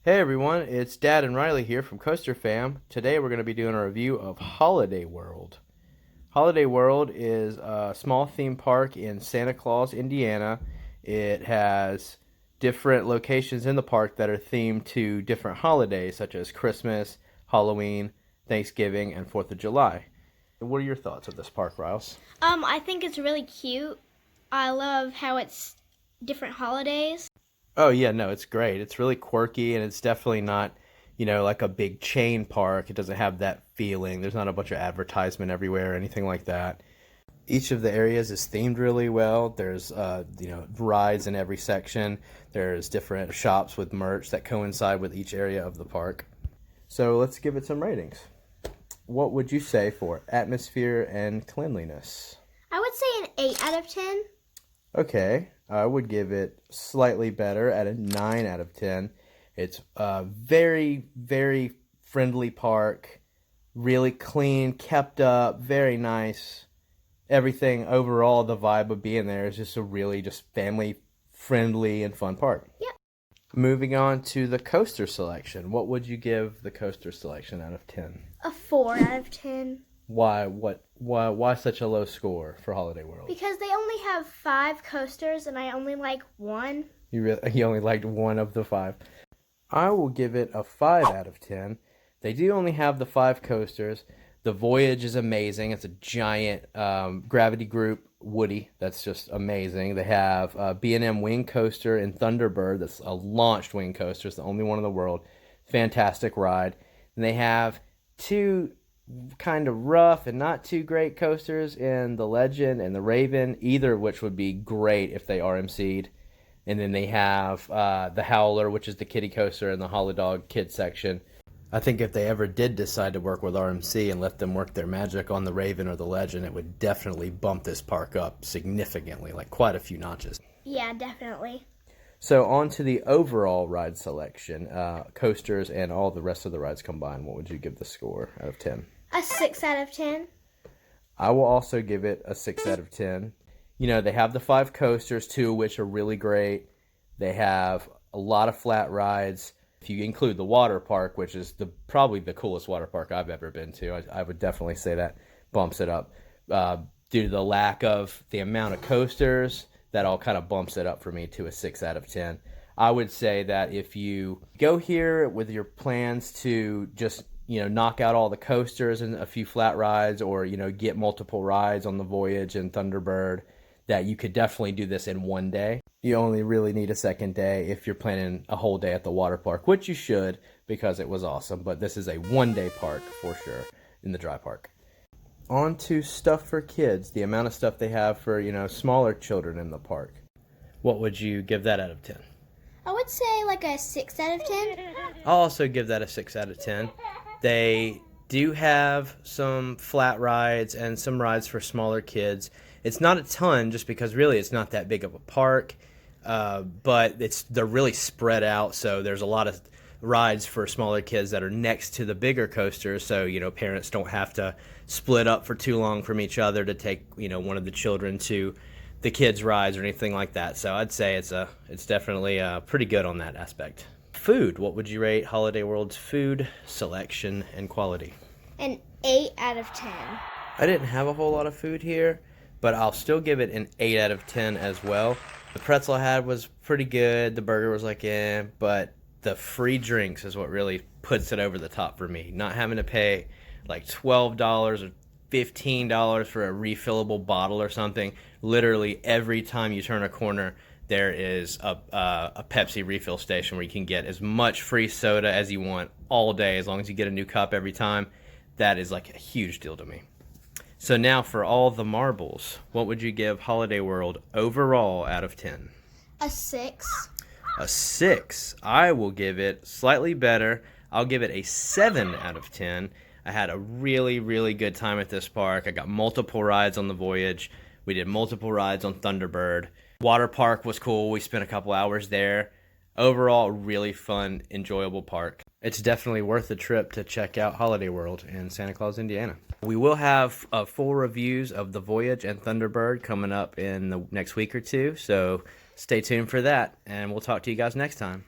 Hey everyone, it's Dad and Riley here from Coaster Fam. Today we're going to be doing a review of Holiday World. Holiday World is a small theme park in Santa Claus, Indiana. It has different locations in the park that are themed to different holidays such as Christmas, Halloween, Thanksgiving, and 4th of July. What are your thoughts of this park, Riles? I think it's really cute. I love how it's different holidays. Oh yeah, no, it's great. It's really quirky and it's definitely not, like a big chain park. It doesn't have that feeling. There's not a bunch of advertisement everywhere or anything like that. Each of the areas is themed really well. There's rides in every section. There's different shops with merch that coincide with each area of the park. So let's give it some ratings. What would you say for atmosphere and cleanliness? I would say an 8 out of 10. Okay, I would give it slightly better at a 9 out of 10. It's a very, very friendly park, really clean, kept up, very nice. Everything overall, the vibe of being there is just a really just family friendly and fun park. Yep. Moving on to the coaster selection. What would you give the coaster selection out of 10? A 4 out of 10. Why such a low score for Holiday World? Because they only have 5 coasters and I only like one. You only liked one of the 5. I will give it a 5 out of 10. They do only have the 5 coasters. The Voyage is amazing. It's a giant gravity group Woody. That's just amazing. They have a B&M wing coaster and Thunderbird. That's a launched wing coaster. It's the only one in the world. Fantastic ride. And they have 2 kind of rough and not too great coasters in the Legend and the Raven, either of which would be great if they RMC'd. And then they have the Howler, which is the kiddie coaster, and the Holly Dog kid section. I think if they ever did decide to work with RMC and let them work their magic on the Raven or the Legend, it would definitely bump this park up significantly, like quite a few notches. Yeah, definitely. So on to the overall ride selection, coasters and all the rest of the rides combined. What would you give the score out of 10? A 6 out of 10. I will also give it a 6 out of 10. They have the 5 coasters, 2 of which are really great. They have a lot of flat rides. If you include the water park, which is probably the coolest water park I've ever been to, I would definitely say that bumps it up. Due to the lack of the amount of coasters, that all kind of bumps it up for me to a 6 out of 10. I would say that if you go here with your plans to just knock out all the coasters and a few flat rides, or get multiple rides on the Voyage and Thunderbird, that you could definitely do this in one day. You only really need a second day if you're planning a whole day at the water park, which you should because it was awesome, but this is a one-day park for sure in the dry park. On to stuff for kids, the amount of stuff they have for, smaller children in the park. What would you give that out of 10? I would say like a 6 out of 10. I'll also give that a 6 out of 10. They do have some flat rides and some rides for smaller kids. It's not a ton just because really it's not that big of a park, but they're really spread out, so there's a lot of rides for smaller kids that are next to the bigger coasters, so parents don't have to split up for too long from each other to take one of the children to the kids' rides or anything like that. So I'd say it's definitely pretty good on that aspect. Food, what would you rate Holiday World's food selection and quality? An 8 out of 10. I didn't have a whole lot of food here, but I'll still give it an 8 out of 10 as well. The pretzel I had was pretty good. The burger was like, but the free drinks is what really puts it over the top for me. Not having to pay like $12 or $15 for a refillable bottle or something. Literally every time you turn a corner, there is a Pepsi refill station where you can get as much free soda as you want all day, as long as you get a new cup every time. That is like a huge deal to me. So now for all the marbles, what would you give Holiday World overall out of 10? A 6. A 6. I will give it slightly better. I'll give it a 7 out of 10. I had a really, really good time at this park. I got multiple rides on the Voyage. We did multiple rides on Thunderbird. Water park was cool. We spent a couple hours there. Overall, really fun, enjoyable park. It's definitely worth the trip to check out Holiday World in Santa Claus, Indiana. We will have full reviews of the Voyage and Thunderbird coming up in the next week or two, so stay tuned for that, and we'll talk to you guys next time.